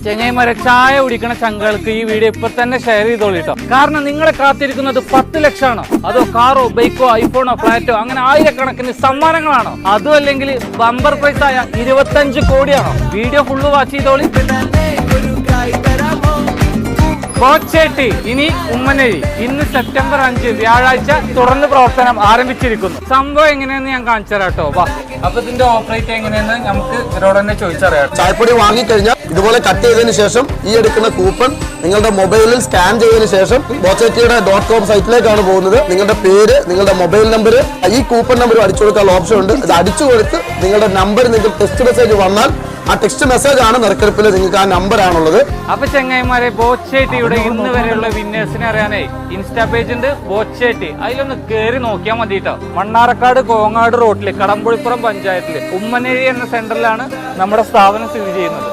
ചെങ്ങൈമാരെ ചായ കുടിക്കണ ചങ്കൾക്ക് ഈ വീഡിയോ ഇപ്പൊ തന്നെ ഷെയർ ചെയ്തോളിട്ടോ. കാരണം നിങ്ങളെ കാത്തിരിക്കുന്നത് 10 ലക്ഷമാണോ, അതോ കാറോ ബൈക്കോ ഐഫോണോ ഫ്ലാറ്റോ അങ്ങനെ ആയിരക്കണക്കിന് സമ്മാനങ്ങളാണോ, അതും അല്ലെങ്കിൽ ബമ്പർ പ്രൈസ് ആയ 25 കോടിയാണോ? വീഡിയോ ഫുള്ള് വാച്ച് ചെയ്തോളി. ബോച്ചേട്ടി ഇനി ഉമ്മനഴി ഇന്ന് സെപ്റ്റംബർ 5 വ്യാഴാഴ്ച തുറന്ന് പ്രവർത്തനം ആരംഭിച്ചിരിക്കുന്നു. സംഭവം എങ്ങനെയാന്ന് ഞാൻ കാണിച്ചു തരാം കേട്ടോ. വാ, അപ്പൊ ഇതിന്റെ ഓപ്പറേറ്റ് എങ്ങനെയെന്ന് നമുക്ക് ഇവരോട് തന്നെ ചോദിച്ചറിയാം. ചായപ്പൊടി വാങ്ങിക്കഴിഞ്ഞാൽ ഇതുപോലെ കട്ട് ചെയ്തതിനു ശേഷം ഈ എടുക്കുന്ന കൂപ്പൺ നിങ്ങളുടെ മൊബൈലിൽ സ്കാൻ ചെയ്തതിനു ശേഷം ബോച്ചേറ്റിയുടെ .com സൈറ്റിലേക്കാണ് പോകുന്നത്. നിങ്ങളുടെ പേര്, നിങ്ങളുടെ മൊബൈൽ നമ്പർ, ഈ കൂപ്പൺ നമ്പർ അടിച്ചു കൊടുക്കാനുള്ള ഓപ്ഷൻ ഉണ്ട്. ഇത് അടിച്ചു കൊടുത്ത് നിങ്ങളുടെ നമ്പർ നിങ്ങൾക്ക് ടെക്സ്റ്റ് മെസ്സേജ് വന്നാൽ ആ ടെക്സ്റ്റ് മെസ്സേജ് ആണ് നറുക്കെടുപ്പിൽ നിങ്ങൾക്ക് ആ നമ്പർ ആണുള്ളത്. അപ്പൊ ചെങ്ങായിമാരെ, ബോച്ചേട്ടിയുടെ ഇന്ന് വരെയുള്ള വിന്നേഴ്സിനെ അറിയാനേ ഇൻസ്റ്റാ പേജ് ഉണ്ട് ബോച്ചേട്ടി. അതിലൊന്ന് കേറി നോക്കിയാൽ മതിട്ടോ. മണ്ണാർക്കാട് കോങ്ങാട് റോഡില് കടമ്പുളിപ്പുറം പഞ്ചായത്തില് ഉമ്മനഴി എന്ന സെന്ററിലാണ് നമ്മുടെ സ്ഥാപനം സ്ഥിതി ചെയ്യുന്നത്.